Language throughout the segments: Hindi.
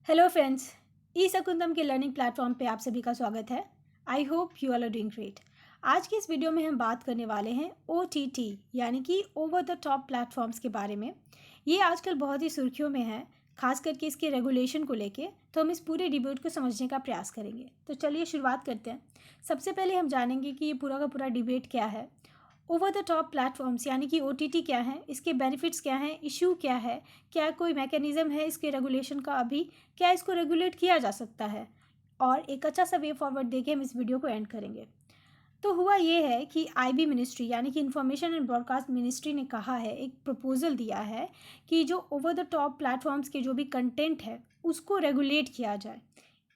हेलो फ्रेंड्स, ई शकुंतम के लर्निंग प्लेटफॉर्म पे आप सभी का स्वागत है। I hope you are doing great. आज की इस वीडियो में हम बात करने वाले हैं OTT यानी कि ओवर द टॉप प्लेटफॉर्म्स के बारे में। ये आजकल बहुत ही सुर्खियों में है, खास करके इसके रेगुलेशन को लेके। तो हम इस पूरे डिबेट को समझने का प्रयास करेंगे। तो चलिए शुरुआत करते हैं। सबसे पहले हम जानेंगे कि ये पूरा का पूरा डिबेट क्या है। ओवर द टॉप प्लेटफॉर्म्स यानी कि OTT क्या है, इसके बेनिफिट्स क्या हैं, इशू क्या है, क्या कोई मैकेनिज्म है इसके रेगुलेशन का, अभी क्या इसको रेगुलेट किया जा सकता है, और एक अच्छा सा वे फॉरवर्ड देके हम इस वीडियो को एंड करेंगे। तो हुआ ये है कि IB मिनिस्ट्री यानी कि इंफॉर्मेशन एंड ब्रॉडकास्ट मिनिस्ट्री ने कहा है, एक प्रपोजल दिया है कि जो ओवर द टॉप प्लेटफॉर्म्स के जो भी कंटेंट है उसको रेगुलेट किया जाए।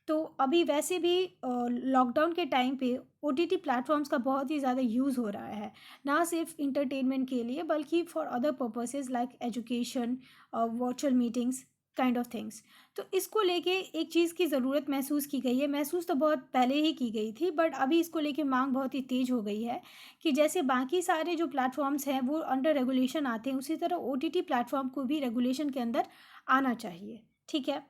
तो अभी वैसे भी लॉकडाउन के टाइम पे OTT प्लेटफॉर्म्स का बहुत ही ज़्यादा यूज़ हो रहा है, ना सिर्फ इंटरटेनमेंट के लिए बल्कि for other purposes like education, virtual meetings, kind of things. तो इसको लेके एक चीज़ की ज़रूरत महसूस की गई है। महसूस तो बहुत पहले ही की गई थी, बट अभी इसको लेके मांग बहुत ही तेज़ हो गई है कि जैसे बाकी सारे जो प्लेटफॉर्म्स हैं वो अंडर रेगुलेशन आते हैं, उसी तरह OTT प्लेटफॉर्म को भी रेगुलेशन के अंदर आना चाहिए। ठीक है।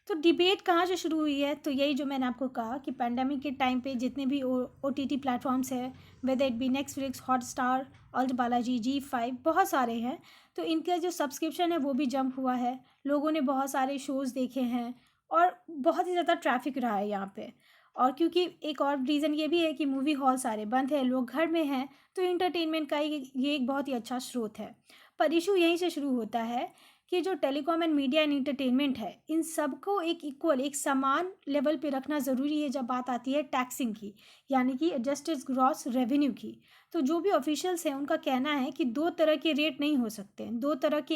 तो डिबेट कहाँ से शुरू हुई है? तो यही जो मैंने आपको कहा कि पैंडेमिक के टाइम पे जितने भी OTT प्लेटफॉर्म्स हैं, whether it be Netflix, Hotstar, Alt Balaji, G5, बहुत सारे हैं। तो इनका जो सब्सक्रिप्शन है वो भी जंप हुआ है। लोगों ने बहुत सारे शोज़ देखे हैं और बहुत ही ज़्यादा ट्रैफिक रहा है यहाँ पे। और क्योंकि एक और रीज़न ये भी है कि मूवी हॉल सारे बंद हैं, लोग घर में हैं, तो इंटरटेनमेंट का ये एक बहुत ही अच्छा स्रोत है। पर इशू यहीं से शुरू होता है कि जो telecom and media and entertainment है, इन सबको एक इक्वल, एक समान लेवल पे रखना ज़रूरी है जब बात आती है टैक्सिंग की, यानी कि एडजस्टेड ग्रॉस रेवेन्यू की। तो जो भी ऑफिशियल्स हैं उनका कहना है कि दो तरह के रेट नहीं हो सकते, दो तरह के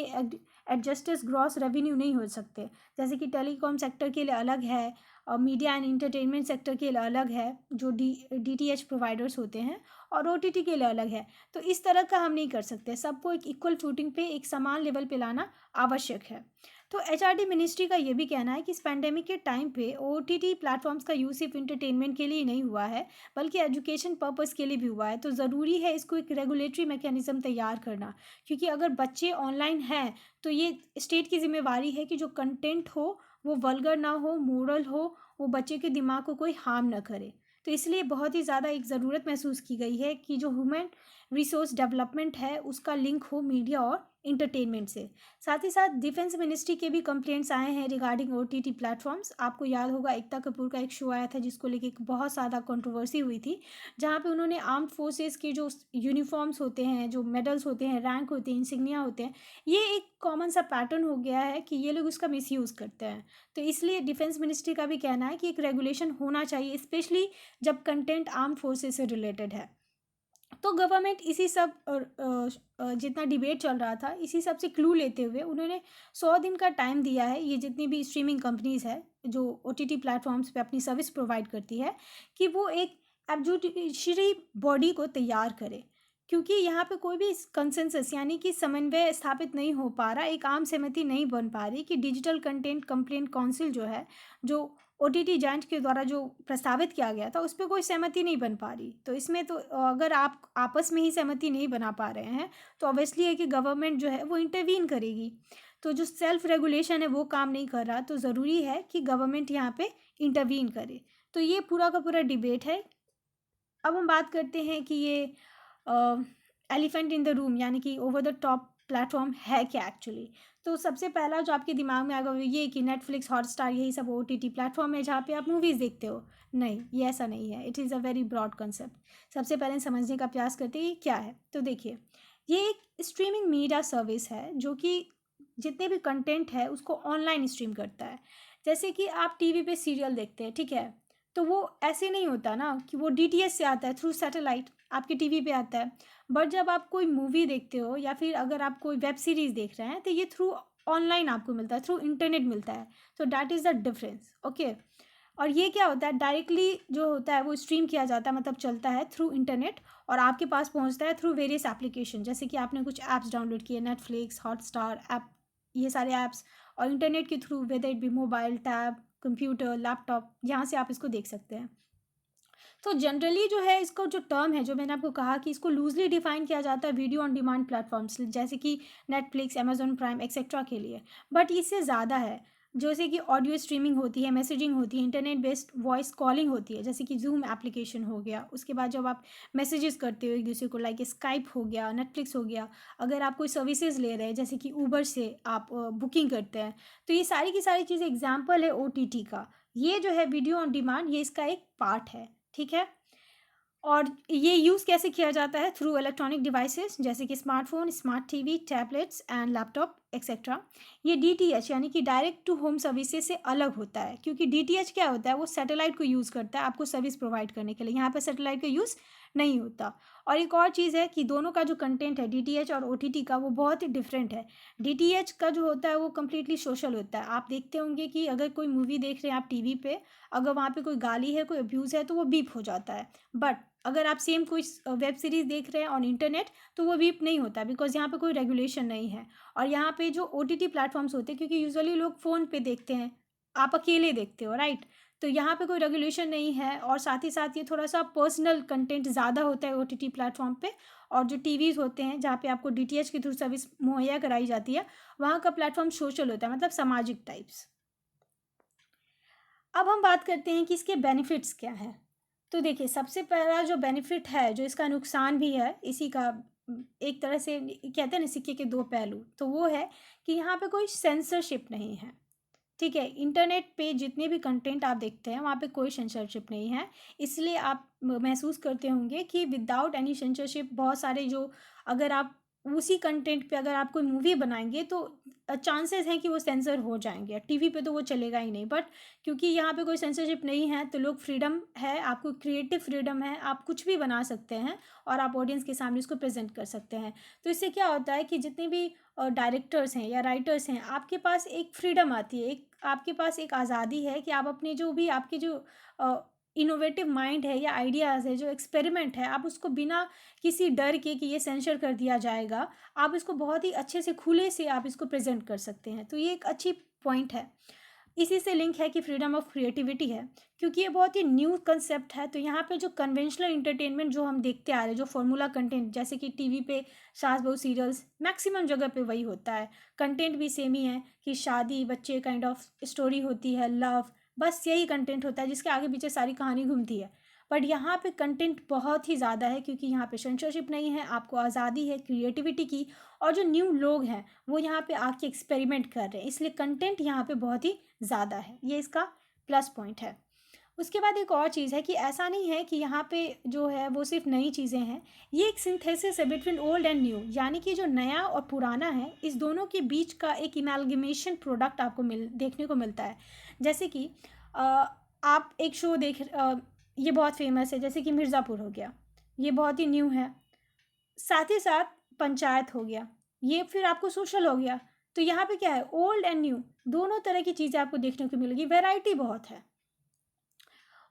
एडजस्टेड ग्रॉस रेवेन्यू नहीं हो सकते। जैसे कि टेलीकॉम सेक्टर के लिए अलग है और मीडिया एंड इंटरटेनमेंट सेक्टर के लिए अलग है, जो DTH प्रोवाइडर्स होते हैं, और OTT के लिए अलग है। तो इस तरह का हम नहीं कर सकते, सबको एक इक्वल फूटिंग पे, एक समान लेवल पे लाना आवश्यक है। तो HRD मिनिस्ट्री का ये भी कहना है कि इस पैंडेमिक के टाइम पे OTT प्लेटफॉर्म्स का यूज सिर्फ इंटरटेनमेंट के लिए ही नहीं हुआ है, बल्कि एजुकेशन पर्पस के लिए भी हुआ है। तो ज़रूरी है इसको एक रेगुलेटरी मैकेनिज्म तैयार करना, क्योंकि अगर बच्चे ऑनलाइन हैं तो ये स्टेट की जिम्मेवारी है कि जो कंटेंट हो वो वल्गर ना हो, मोरल हो, वो बच्चे के दिमाग को कोई हार्म ना करे। तो इसलिए बहुत ही ज़्यादा एक ज़रूरत महसूस की गई है कि जो ह्यूमन रिसोर्स डेवलपमेंट है उसका लिंक हो मीडिया और इंटरटेनमेंट से। साथ ही साथ डिफेंस मिनिस्ट्री के भी कंप्लेंट्स आए हैं रिगार्डिंग OTT प्लेटफॉर्म्स। आपको याद होगा एकता कपूर का एक शो आया था जिसको लेके एक बहुत ज़्यादा कंट्रोवर्सी हुई थी, जहाँ पे उन्होंने आर्म्ड फोर्सेस के जो यूनिफॉर्म्स होते हैं, जो मेडल्स होते हैं, रैंक होते हैं, इंसिग्निया होते हैं, ये एक कॉमन सा पैटर्न हो गया है कि ये लोग उसका मिसयूज़ करते हैं। तो इसलिए डिफेंस मिनिस्ट्री का भी कहना है कि एक रेगुलेशन होना चाहिए, स्पेशली जब कंटेंट आर्म्ड फोर्सेस से रिलेटेड है। तो गवर्नमेंट इसी सब जितना डिबेट चल रहा था, इसी सब से क्लू लेते हुए उन्होंने 100 दिन का टाइम दिया है, ये जितनी भी स्ट्रीमिंग कंपनीज़ है जो OTT प्लेटफॉर्म्स पे अपनी सर्विस प्रोवाइड करती है, कि वो एक एडजुडिशरी बॉडी को तैयार करे। क्योंकि यहाँ पे कोई भी कंसेंसस यानी कि समन्वय स्थापित नहीं हो पा रहा, एक आम सहमति नहीं बन पा रही कि डिजिटल कंटेंट कंप्लेंट काउंसिल जो है, जो OTT जांच के द्वारा जो प्रस्तावित किया गया था, उस पे कोई सहमति नहीं बन पा रही। तो इसमें तो अगर आप आपस में ही सहमति नहीं बना पा रहे हैं, तो ऑब्वियसली है कि गवर्नमेंट जो है वो इंटरवीन करेगी। तो जो सेल्फ रेगुलेशन है वो काम नहीं कर रहा, तो ज़रूरी है कि गवर्नमेंट यहाँ पे इंटरवीन करे। तो ये पूरा का पूरा डिबेट है। अब हम बात करते हैं कि ये एलिफेंट इन द रूम यानी कि ओवर द टॉप प्लेटफॉर्म है क्या एक्चुअली। तो सबसे पहला जो आपके दिमाग में आएगा वो ये कि नेटफ्लिक्स, हॉटस्टार, यही सब OTT प्लेटफॉर्म है जहाँ पे आप मूवीज़ देखते हो। नहीं, ये ऐसा नहीं है। It is a very broad concept. सबसे पहले समझने का प्रयास करते हैं ये क्या है। तो देखिए, ये एक स्ट्रीमिंग मीडिया सर्विस है जो कि जितने भी कंटेंट है उसको ऑनलाइन स्ट्रीम करता है। जैसे कि आप TV पे सीरियल देखते हैं, ठीक है, तो वो ऐसे नहीं होता ना कि वो DTH से आता है, थ्रू सैटेलाइट आपके TV पे आता है। बट जब आप कोई मूवी देखते हो या फिर अगर आप कोई वेब सीरीज़ देख रहे हैं, तो ये थ्रू ऑनलाइन आपको मिलता है, थ्रू इंटरनेट मिलता है। तो that is the difference. Okay. और ये क्या होता है, डायरेक्टली जो होता है वो स्ट्रीम किया जाता है, मतलब चलता है थ्रू इंटरनेट, और आपके पास पहुंचता है थ्रू वेरियस एप्लीकेशन। जैसे कि आपने कुछ ऐप्स डाउनलोड किए, नेटफ्लिक्स, हॉटस्टार ऐप, ये सारे ऐप्स, और इंटरनेट के through, weather it B mobile, tab, computer, laptop, यहाँ से आप इसको देख सकते हैं। तो जनरली जो है इसका जो टर्म है, जो मैंने आपको कहा कि इसको लूजली डिफाइन किया जाता है वीडियो ऑन डिमांड प्लेटफॉर्म्स जैसे कि नेटफ्लिक्स, अमेजोन प्राइम एक्सेट्रा के लिए, बट इससे ज़्यादा है। जैसे कि ऑडियो स्ट्रीमिंग होती है, मैसेजिंग होती है, इंटरनेट बेस्ड वॉइस कॉलिंग होती है, जैसे कि जूम एप्लीकेशन हो गया। उसके बाद जब आप मैसेजेस करते हो एक दूसरे को, लाइक स्काइप हो गया, नेटफ्लिक्स हो गया। अगर आप कोई सर्विसेज ले रहे हैं जैसे कि ऊबर से आप बुकिंग करते हैं, तो ये सारी की सारी चीज़ें एग्जाम्पल है OTT का। ये जो है वीडियो ऑन डिमांड, ये इसका एक पार्ट है, ठीक है। और ये यूज़ कैसे किया जाता है? थ्रू इलेक्ट्रॉनिक डिवाइसेस जैसे कि smartphone, smart TV, tablets and laptop etcetera. ये DTH यानी कि डायरेक्ट टू होम सर्विसेज से अलग होता है, क्योंकि DTH क्या होता है, वो सैटेलाइट को यूज़ करता है आपको सर्विस प्रोवाइड करने के लिए। यहाँ पर सैटेलाइट का यूज़ नहीं होता। और एक और चीज़ है कि दोनों का जो कंटेंट है DTH और OTT का, वो बहुत ही डिफरेंट है। DTH का जो होता है वो कम्प्लीटली सोशल होता है। आप देखते होंगे कि अगर कोई मूवी देख रहे हैं आप टीवी पे, अगर वहाँ पे कोई गाली है, कोई अब्यूज़ है, तो वो बीप हो जाता है। बट अगर आप सेम कोई वेब सीरीज़ देख रहे हैं ऑन इंटरनेट, तो वो बीप नहीं होता, बिकॉज़ यहाँ पे कोई रेगुलेशन नहीं है। और यहाँ पे जो OTT प्लेटफॉर्म्स होते हैं, क्योंकि यूजुअली लोग फ़ोन पे देखते हैं, आप अकेले देखते हो, राइट? तो यहाँ पे कोई रेगुलेशन नहीं है, और साथ ही साथ ये थोड़ा सा पर्सनल कंटेंट ज़्यादा होता है OTT प्लेटफॉर्म पे। और जो टीवीज़ होते हैं जहाँ पे आपको DTH के थ्रू सर्विस मुहैया कराई जाती है, वहाँ का प्लेटफॉर्म सोशल होता है, मतलब सामाजिक टाइप्स। अब हम बात करते हैं कि इसके बेनिफिट्स क्या हैं। तो देखिए, सबसे पहला जो बेनिफिट है, जो इसका नुकसान भी है, इसी का एक तरह से कहते हैं ना सिक्के के दो पहलू, तो वो है कि यहाँ पे कोई सेंसरशिप नहीं है, ठीक है। इंटरनेट पे जितने भी कंटेंट आप देखते हैं वहाँ पे कोई सेंसरशिप नहीं है। इसलिए आप महसूस करते होंगे कि विदाउट एनी सेंसरशिप बहुत सारे जो, अगर आप उसी कंटेंट पे अगर आप कोई मूवी बनाएंगे तो चांसेस हैं कि वो सेंसर हो जाएंगे। टीवी पे तो वो चलेगा ही नहीं, बट क्योंकि यहाँ पे कोई सेंसरशिप नहीं है तो लोग फ्रीडम है, आपको क्रिएटिव फ्रीडम है, आप कुछ भी बना सकते हैं और आप ऑडियंस के सामने इसको प्रेजेंट कर सकते हैं। तो इससे क्या होता है कि जितने भी डायरेक्टर्स हैं या राइटर्स हैं, आपके पास एक फ्रीडम आती है, एक आपके पास एक आज़ादी है कि आप अपने जो भी आपके जो इनोवेटिव माइंड है या आइडियाज़ है, जो एक्सपेरिमेंट है, आप उसको बिना किसी डर के कि ये सेंसर कर दिया जाएगा, आप इसको बहुत ही अच्छे से खुले से आप इसको प्रेजेंट कर सकते हैं। तो ये एक अच्छी पॉइंट है। इसी से लिंक है कि फ्रीडम ऑफ क्रिएटिविटी है, क्योंकि ये बहुत ही न्यू कंसेप्ट है। तो यहाँ पे जो कन्वेंशनल इंटरटेनमेंट जो हम देखते आ रहे हैं, जो फॉर्मूला कंटेंट जैसे कि टीवी पे सास बहू सीरियल्स, मैक्सिमम जगह पे वही होता है। कंटेंट भी सेम ही है कि शादी बच्चे काइंड ऑफ स्टोरी होती है, लव, बस यही कंटेंट होता है जिसके आगे पीछे सारी कहानी घूमती है। बट यहाँ पे कंटेंट बहुत ही ज़्यादा है, क्योंकि यहाँ पे सेंसरशिप नहीं है, आपको आज़ादी है क्रिएटिविटी की। और जो न्यू लोग हैं वो यहाँ पे आके एक्सपेरिमेंट कर रहे हैं, इसलिए कंटेंट यहाँ पे बहुत ही ज़्यादा है। ये इसका प्लस पॉइंट है। उसके बाद एक और चीज़ है कि ऐसा नहीं है कि यहाँ पे जो है वो सिर्फ नई चीज़ें हैं, ये एक सिंथेसिस है बिटवीन ओल्ड एंड न्यू, यानी कि जो नया और पुराना है इस दोनों के बीच का एक इमेलगमेशन प्रोडक्ट आपको देखने को मिलता है। जैसे कि आप एक शो ये बहुत फेमस है, जैसे कि मिर्ज़ापुर हो गया, ये बहुत ही न्यू है। साथ ही साथ पंचायत हो गया, ये फिर आपको सोशल हो गया। तो यहाँ पे क्या है, ओल्ड एंड न्यू दोनों तरह की चीज़ें आपको देखने को मिलेगी, वैरायटी बहुत है।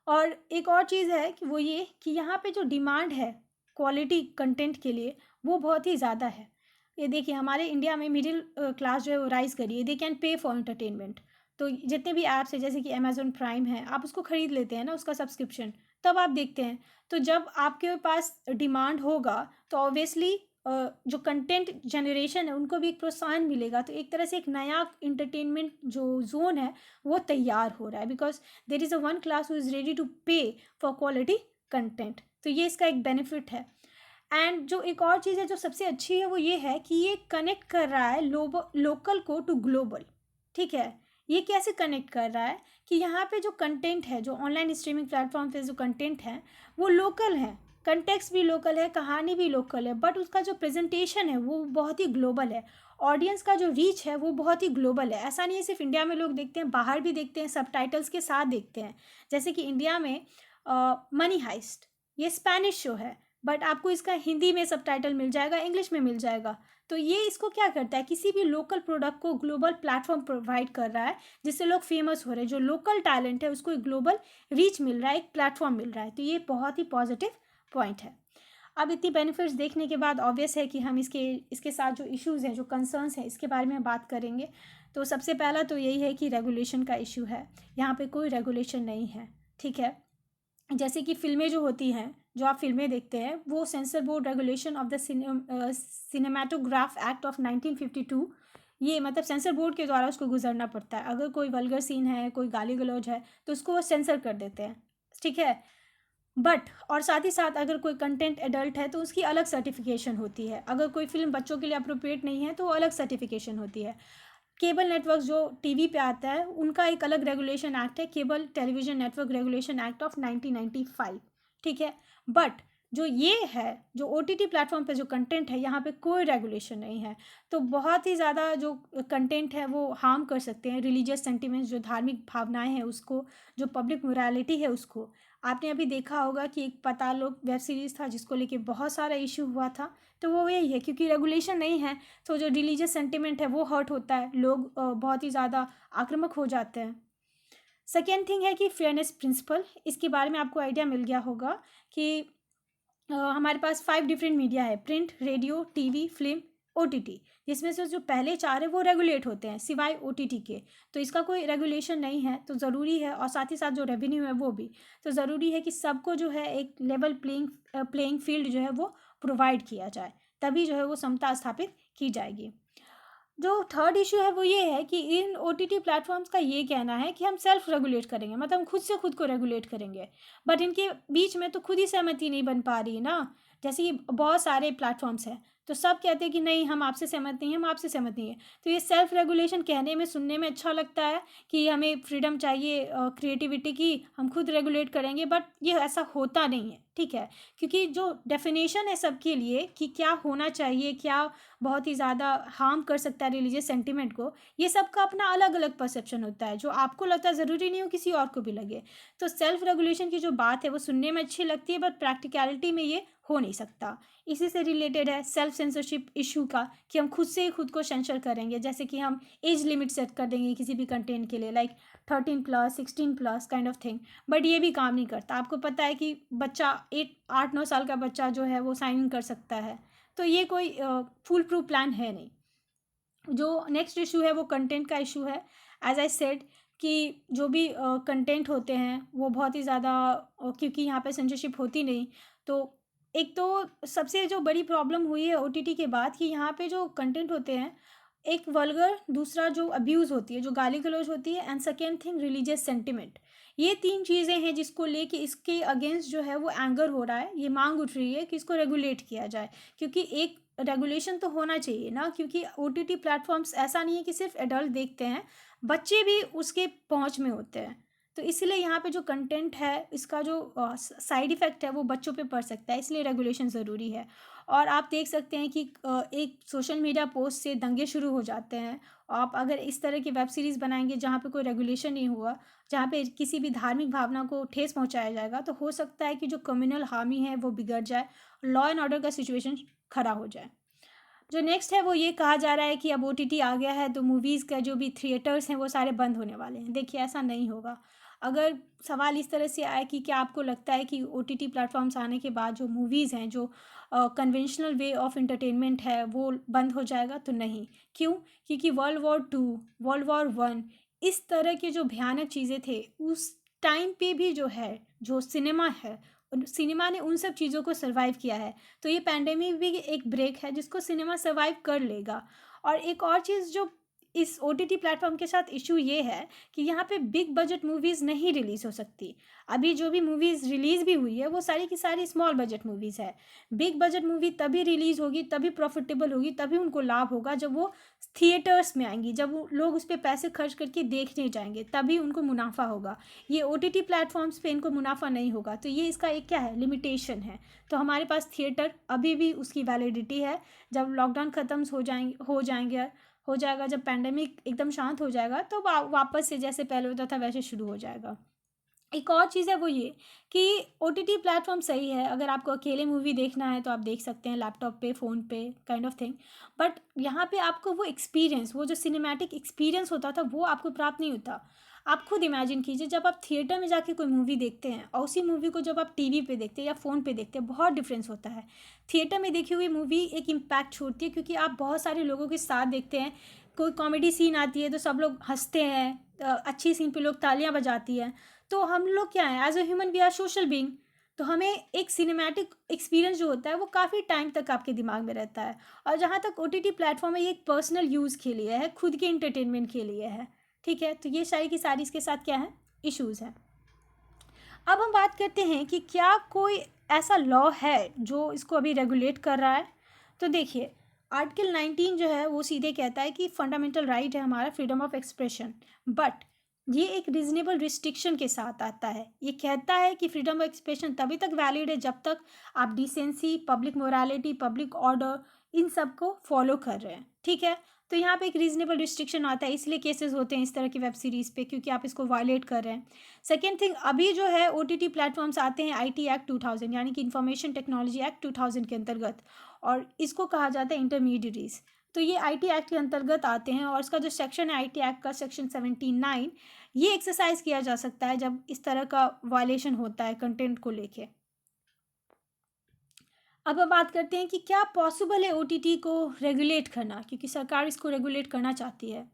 और एक और चीज़ है कि वो ये कि यहाँ पे जो डिमांड है क्वालिटी कंटेंट के लिए, वो बहुत ही ज़्यादा है। ये देखिए, हमारे इंडिया में मिडिल क्लास जो है वो राइज़ करी है, they can pay for entertainment. तो जितने भी ऐप्स हैं जैसे कि अमेज़न प्राइम है, आप उसको ख़रीद लेते हैं ना, उसका सब्सक्रिप्शन, तब आप देखते हैं। तो जब आपके पास डिमांड होगा तो ऑब्वियसली जो कंटेंट जनरेशन है उनको भी एक प्रोत्साहन मिलेगा। तो एक तरह से एक नया इंटरटेनमेंट जो ज़ोन है वो तैयार हो रहा है, because there is a one class who is ready to pay for quality content. तो ये इसका एक बेनिफिट है। एंड जो एक और चीज़ है जो सबसे अच्छी है वो ये है कि ये कनेक्ट कर रहा है लोकल को टू ग्लोबल, ठीक है। ये कैसे कनेक्ट कर रहा है कि यहाँ पे जो कंटेंट है, जो ऑनलाइन स्ट्रीमिंग प्लेटफॉर्म पे जो कंटेंट है वो लोकल है, कंटेक्स्ट भी लोकल है, कहानी भी लोकल है, बट उसका जो प्रेजेंटेशन है वो बहुत ही ग्लोबल है। ऑडियंस का जो रीच है वो बहुत ही ग्लोबल है। ऐसा नहीं है सिर्फ इंडिया में लोग देखते हैं, बाहर भी देखते हैं, सबटाइटल्स के साथ देखते हैं। जैसे कि इंडिया में मनी हाइस्ट, ये स्पेनिश शो है, बट आपको इसका हिंदी में सबटाइटल मिल जाएगा, इंग्लिश में मिल जाएगा। तो ये इसको क्या करता है, किसी भी लोकल प्रोडक्ट को ग्लोबल प्लेटफॉर्म प्रोवाइड कर रहा है, जिससे लोग फेमस हो रहे हैं। जो लोकल टैलेंट है उसको एक ग्लोबल रीच मिल रहा है, एक प्लेटफॉर्म मिल रहा है। तो ये बहुत ही पॉजिटिव पॉइंट है। अब इतनी बेनिफिट्स देखने के बाद ऑब्वियस है कि हम इसके साथ जो इश्यूज़ हैं, जो कंसर्न्स हैं, इसके बारे में बात करेंगे। तो सबसे पहला तो यही है कि रेगुलेशन का इशू है, यहाँ पे कोई रेगुलेशन नहीं है, ठीक है। जैसे कि फ़िल्में जो होती हैं, जो आप फ़िल्में देखते हैं, वो sensor board regulation of the cinematograph act of 1952, ये मतलब सेंसर बोर्ड के द्वारा उसको गुज़रना पड़ता है। अगर कोई वल्गर सीन है, कोई गाली-गलौज है, तो उसको वो सेंसर कर देते हैं, ठीक है? बट और साथ ही साथ अगर कोई कंटेंट एडल्ट है तो उसकी अलग सर्टिफिकेशन होती है। अगर कोई फ़िल्म बच्चों के लिए अप्रोप्रिएट नहीं है तो वो अलग सर्टिफिकेशन होती है। केबल नेटवर्क जो टीवी पे आता है उनका एक अलग रेगुलेशन एक्ट है, cable television network regulation act of 1995, ठीक है? बट जो ये है, जो ओटीटी प्लेटफ़ॉर्म पे जो कंटेंट है, यहाँ पे कोई रेगुलेशन नहीं है। तो बहुत ही ज़्यादा जो कंटेंट है वो हार्म कर सकते हैं, रिलीजियस सेंटिमेंट्स, जो धार्मिक भावनाएँ हैं उसको, जो पब्लिक मोरालिटी है उसको। आपने अभी देखा होगा कि एक पाताल वेब सीरीज़ था जिसको लेके बहुत सारा इश्यू हुआ था, तो वो यही है, क्योंकि रेगुलेशन नहीं है तो जो रिलीजियस सेंटिमेंट है वो हर्ट होता है, लोग बहुत ही ज़्यादा आक्रामक हो जाते हैं। सेकेंड थिंग है कि फेयरनेस प्रिंसिपल, इसके बारे में आपको आइडिया मिल गया होगा कि हमारे पास 5 डिफरेंट मीडिया है, print, radio, TV, film, OTT, जिसमें से जो पहले 4 है वो रेगुलेट होते हैं सिवाय ओटीटी के। तो इसका कोई रेगुलेशन नहीं है, तो ज़रूरी है, और साथ ही साथ जो रेवेन्यू है वो भी। तो ज़रूरी है कि सबको जो है एक लेवल प्लेइंग फील्ड जो है वो प्रोवाइड किया जाए, तभी जो है वो समता स्थापित की जाएगी। जो थर्ड इश्यू है वो ये है कि इन ओटीटी प्लेटफॉर्म्स का ये कहना है कि हम सेल्फ रेगुलेट करेंगे, मतलब हम खुद से खुद को रेगुलेट करेंगे, बट इनके बीच में तो खुद ही सहमति नहीं बन पा रही ना। जैसे कि बहुत सारे प्लेटफॉर्म्स हैं तो सब कहते हैं कि नहीं, हम आपसे सहमत नहीं हैं, हम आपसे सहमत नहीं है। तो ये सेल्फ रेगुलेशन कहने में, सुनने में अच्छा लगता है कि हमें फ्रीडम चाहिए क्रिएटिविटी की, हम खुद रेगुलेट करेंगे, बट ये ऐसा होता नहीं है, ठीक है? क्योंकि जो डेफिनेशन है सबके लिए कि क्या होना चाहिए, क्या बहुत ही ज़्यादा हार्म कर सकता है रिलीजियस सेंटिमेंट को, ये सबका अपना अलग-अलग परसेप्शन होता है। जो आपको लगता है ज़रूरी नहीं हो किसी और को भी लगे। तो सेल्फ रेगुलेशन की जो बात है वो सुनने में अच्छी लगती है, बट प्रैक्टिकैलिटी में ये हो नहीं सकता। इसी से रिलेटेड है सेल्फ सेंसरशिप इश्यू का, कि हम खुद से ही खुद को सेंसर करेंगे। जैसे कि हम एज लिमिट सेट कर देंगे किसी भी कंटेंट के लिए, like 13+, 16+ kind of thing, but ये भी काम नहीं करता। आपको पता है कि बच्चा 8-9 साल का बच्चा जो है वो साइन इन कर सकता है। तो ये कोई फुल प्रूफ प्लान है नहीं। जो नेक्स्ट इशू है वो कंटेंट का इशू है। एज आई सेड कि जो भी कंटेंट होते हैं वो बहुत ही ज़्यादा, क्योंकि यहाँ पे सेंसरशिप होती नहीं, तो एक तो सबसे जो बड़ी प्रॉब्लम हुई है ओटीटी के बाद, कि यहाँ पे जो कंटेंट होते हैं, एक वल्गर, दूसरा जो अब्यूज़ होती है, जो गाली गलौज होती है, and second thing religious sentiment. ये 3 चीज़ें हैं जिसको लेके इसके अगेंस्ट जो है वो एंगर हो रहा है, ये मांग उठ रही है कि इसको रेगुलेट किया जाए। क्योंकि एक रेगुलेशन तो होना चाहिए ना, क्योंकि ओटीटी प्लेटफॉर्म्स ऐसा नहीं है कि सिर्फ एडल्ट देखते हैं, बच्चे भी उसके पहुंच में होते हैं। तो इसलिए यहाँ पे जो कंटेंट है इसका जो साइड इफ़ेक्ट है वो बच्चों पे पड़ सकता है, इसलिए रेगुलेशन ज़रूरी है। और आप देख सकते हैं कि एक सोशल मीडिया पोस्ट से दंगे शुरू हो जाते हैं। आप अगर इस तरह की वेब सीरीज़ बनाएंगे जहाँ पे कोई रेगुलेशन नहीं हुआ, जहाँ पे किसी भी धार्मिक भावना को ठेस पहुँचाया जाएगा, तो हो सकता है कि जो कम्युनल हार्मनी है वो बिगड़ जाए, लॉ एंड ऑर्डर का सिचुएशन खड़ा हो जाए। जो नेक्स्ट है वो ये कहा जा रहा है कि अब ओटीटी आ गया है तो मूवीज़ का जो भी थिएटर्स हैं वो सारे बंद होने वाले हैं। देखिए, ऐसा नहीं होगा। अगर सवाल इस तरह से आए कि क्या आपको लगता है कि ओटीटी प्लेटफॉर्म्स आने के बाद जो मूवीज़ हैं, जो कन्वेंशनल वे ऑफ एंटरटेनमेंट है वो बंद हो जाएगा, तो नहीं। क्यों? क्योंकि वर्ल्ड वॉर 2, वर्ल्ड वॉर 1, इस तरह के जो भयानक चीज़ें थे उस टाइम पे भी जो है, जो सिनेमा है, सिनेमा ने उन सब चीज़ों को सर्वाइव किया है। तो ये पैंडेमिक भी एक ब्रेक है जिसको सिनेमा सर्वाइव कर लेगा। और एक और चीज़ जो इस ओटीटी प्लेटफॉर्म के साथ इशू ये है कि यहाँ पे बिग बजट मूवीज़ नहीं रिलीज़ हो सकती। अभी जो भी मूवीज़ रिलीज़ भी हुई है वो सारी की सारी स्मॉल बजट मूवीज़ है। बिग बजट मूवी तभी रिलीज़ होगी, तभी प्रॉफिटेबल होगी, तभी उनको लाभ होगा जब वो थिएटर्स में आएंगी, जब वो लोग उस पर पैसे खर्च करके देखने जाएंगे, तभी उनको मुनाफा होगा। ये ओटीटी प्लेटफॉर्म्स पे इनको मुनाफा नहीं होगा। तो ये इसका एक क्या है, लिमिटेशन है। तो हमारे पास थिएटर अभी भी उसकी वैलिडिटी है। जब लॉकडाउन ख़त्म हो जाएगा, जब पैंडेमिक एकदम शांत हो जाएगा, तो वापस से जैसे पहले होता था वैसे शुरू हो जाएगा। एक और चीज़ है वो ये कि ओटीटी प्लेटफॉर्म सही है, अगर आपको अकेले मूवी देखना है तो आप देख सकते हैं लैपटॉप पे, फ़ोन पे, काइंड ऑफ थिंग। बट यहाँ पे आपको वो एक्सपीरियंस, वो जो सिनेमैटिक एक्सपीरियंस होता था वो आपको प्राप्त नहीं होता। आप खुद इमेजिन कीजिए, जब आप थिएटर में जाके कोई मूवी देखते हैं और उसी मूवी को जब आप टीवी पे देखते हैं या फ़ोन पे देखते हैं, बहुत डिफरेंस होता है। थिएटर में देखी हुई मूवी एक इम्पैक्ट छोड़ती है, क्योंकि आप बहुत सारे लोगों के साथ देखते हैं। कोई कॉमेडी सीन आती है तो सब लोग हंसते हैं, अच्छी सीन पे लोग तालियां बजाती हैं। तो हम लोग क्या हैं, as a human we are social being. तो हमें एक सिनेमैटिक एक्सपीरियंस जो होता है वो काफ़ी टाइम तक आपके दिमाग में रहता है। और जहाँ तक ओटीटी प्लेटफॉर्म है, ये एक पर्सनल यूज़ के लिए है, खुद के इंटरटेनमेंट के लिए है। ठीक है, तो ये सारी की सारी इसके साथ क्या है, इश्यूज़ हैं। अब हम बात करते हैं कि क्या कोई ऐसा लॉ है जो इसको अभी रेगुलेट कर रहा है। तो देखिए, आर्टिकल 19 जो है वो सीधे कहता है कि फंडामेंटल राइट है हमारा फ्रीडम ऑफ एक्सप्रेशन, बट ये एक रीजनेबल रिस्ट्रिक्शन के साथ आता है। ये कहता है कि फ्रीडम ऑफ एक्सप्रेशन तभी तक वैलिड है जब तक आप decency, public morality, public order, इन सब को फॉलो कर रहे हैं। ठीक है, तो यहाँ पे एक रीजनेबल रिस्ट्रिक्शन आता है, इसलिए केसेस होते हैं इस तरह की वेब सीरीज़ पे, क्योंकि आप इसको वायलेट कर रहे हैं। सेकेंड थिंग, अभी जो है ओटीटी प्लेटफॉर्म्स आते हैं आईटी एक्ट 2000, यानी कि इंफॉर्मेशन टेक्नोलॉजी एक्ट 2000 के अंतर्गत, और इसको कहा जाता है इंटरमीडियरीज। तो ये आईटी एक्ट के अंतर्गत आते हैं, और इसका जो सेक्शन है आईटी एक्ट का सेक्शन 79, ये एक्सरसाइज किया जा सकता है जब इस तरह का वायलेशन होता है कंटेंट को लेके। अब हम बात करते हैं कि क्या पॉसिबल है ओटीटी को रेगुलेट करना, क्योंकि सरकार इसको रेगुलेट करना चाहती है।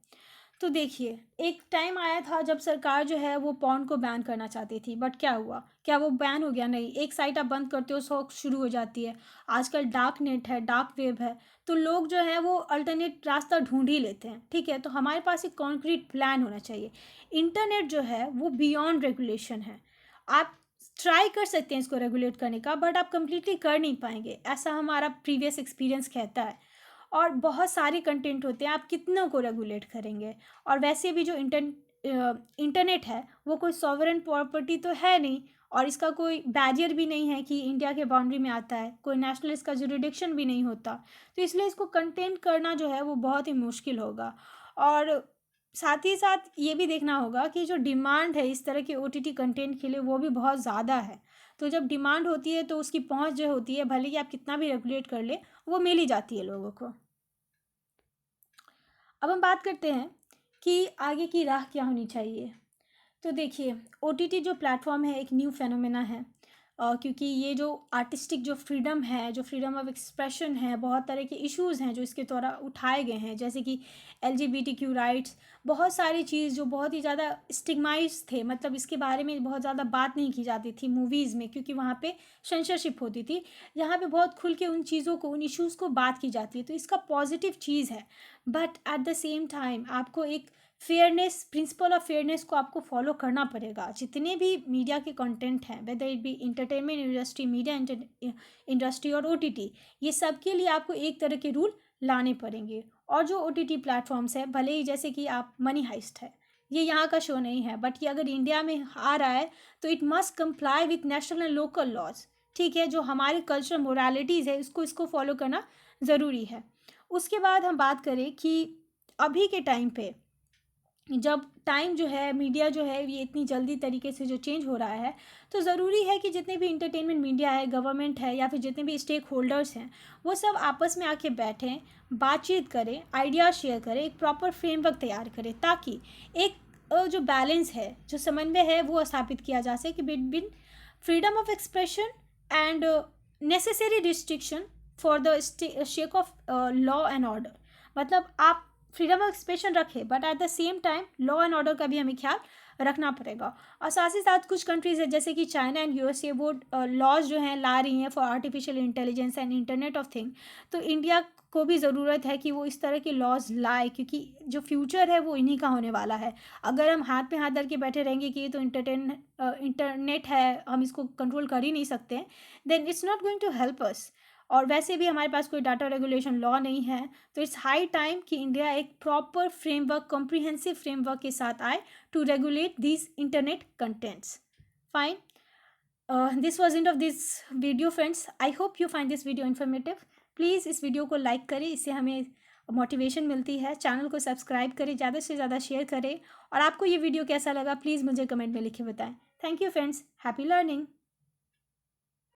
तो देखिए, एक टाइम आया था जब सरकार जो है वो पॉर्न को बैन करना चाहती थी, बट क्या हुआ, क्या वो बैन हो गया? नहीं, एक साइट आप बंद करते हो सौ शुरू हो जाती है। आजकल डार्क नेट है, डार्क वेब है, तो लोग जो है वो अल्टरनेट रास्ता ढूंढ ही लेते हैं। ठीक है, तो हमारे पास एक कॉन्क्रीट प्लान होना चाहिए। इंटरनेट जो है वो बियॉन्ड रेगुलेशन है। आप ट्राई कर सकते हैं इसको रेगुलेट करने का, बट आप कंप्लीटली कर नहीं पाएंगे, ऐसा हमारा प्रीवियस एक्सपीरियंस कहता है। और बहुत सारे कंटेंट होते हैं, आप कितनों को रेगुलेट करेंगे? और वैसे भी जो इंटरनेट है वो कोई सॉवरेन प्रॉपर्टी तो है नहीं, और इसका कोई बैरियर भी नहीं है कि इंडिया के बाउंड्री में आता है, कोई नेशनल इसका जुरिडिक्शन भी नहीं होता। तो इसलिए इसको कंटेंट करना जो है वो बहुत ही मुश्किल होगा। और साथ ही साथ ये भी देखना होगा कि जो डिमांड है इस तरह के ओटीटी कंटेंट के लिए वो भी बहुत ज़्यादा है। तो जब डिमांड होती है तो उसकी पहुंच जो होती है, भले ही आप कितना भी रेगुलेट कर ले, वो मिल ही जाती है लोगों को। अब हम बात करते हैं कि आगे की राह क्या होनी चाहिए। तो देखिए, ओटीटी जो प्लेटफॉर्म है एक न्यू फेनोमेना है, क्योंकि ये जो आर्टिस्टिक जो फ्रीडम है, जो फ्रीडम ऑफ एक्सप्रेशन है, बहुत तरह के इश्यूज़ हैं जो इसके द्वारा उठाए गए हैं, जैसे कि एलजीबीटीक्यू राइट्स, बहुत सारी चीज़ जो बहुत ही ज़्यादा स्टिग्माइज थे, मतलब इसके बारे में बहुत ज़्यादा बात नहीं की जाती थी मूवीज़ में, क्योंकि वहाँ पे सेंसरशिप होती थी। यहाँ पे बहुत खुल के उन चीज़ों को, उन इश्यूज़ को बात की जाती है, तो इसका पॉजिटिव चीज़ है। But at the same time आपको एक फेयरनेस, प्रिंसिपल ऑफ फेयरनेस को आपको फॉलो करना पड़ेगा। जितने भी मीडिया के कंटेंट हैं, whether it B entertainment industry, media industry और ओटीटी, ये सब के लिए आपको एक तरह के रूल लाने पड़ेंगे। और जो ओटीटी प्लेटफॉर्म्स है, भले ही जैसे कि आप मनी हाइस्ट है, ये यहाँ का शो नहीं है, बट ये अगर इंडिया में आ रहा है तो it must comply with national and local laws. ठीक है, जो हमारे कल्चरल मोरालिटीज़ है इसको फॉलो करना ज़रूरी है। उसके बाद हम बात करें कि अभी के टाइम पे, जब टाइम जो है, मीडिया जो है ये इतनी जल्दी तरीके से जो चेंज हो रहा है, तो ज़रूरी है कि जितने भी इंटरटेनमेंट मीडिया है, गवर्नमेंट है, या फिर जितने भी स्टेक होल्डर्स हैं, वो सब आपस में आके बैठें, बातचीत करें, आइडिया शेयर करें, एक प्रॉपर फ्रेमवर्क तैयार करें, ताकि एक जो बैलेंस है, जो समन्वय है, वो स्थापित किया जा सके between freedom of expression and necessary restriction for the shake of law and order. मतलब आप फ्रीडम ऑफ एक्सप्रेशन रखें, but at the same time law and order का भी हमें ख्याल रखना पड़ेगा। और साथ ही साथ कुछ कंट्रीज़ है जैसे कि चाइना एंड यूएसए, वो लॉज जो हैं ला रही हैं for artificial intelligence and internet of thing. तो इंडिया को भी ज़रूरत है कि वो इस तरह के लॉज लाए, क्योंकि जो फ्यूचर है वो इन्हीं का होने वाला है। अगर हम हाथ पे हाथ धर के बैठे रहेंगे कि ये तो इंटरनेट है, हम इसको कंट्रोल कर ही नहीं सकते, then it's not going to help us. और वैसे भी हमारे पास कोई डाटा रेगुलेशन लॉ नहीं है, तो इट्स हाई टाइम कि इंडिया एक प्रॉपर फ्रेमवर्क, कॉम्प्रिहेंसिव फ्रेमवर्क के साथ आए to regulate these internet contents. Fine, this was end of this video friends. I hope you find this video informative. Please इस वीडियो को लाइक करें, इससे हमें मोटिवेशन मिलती है। चैनल को सब्सक्राइब करें, ज़्यादा से ज़्यादा शेयर करें, और आपको ये वीडियो कैसा लगा प्लीज़ मुझे कमेंट में लिखे बताएं। Thank you friends, happy learning.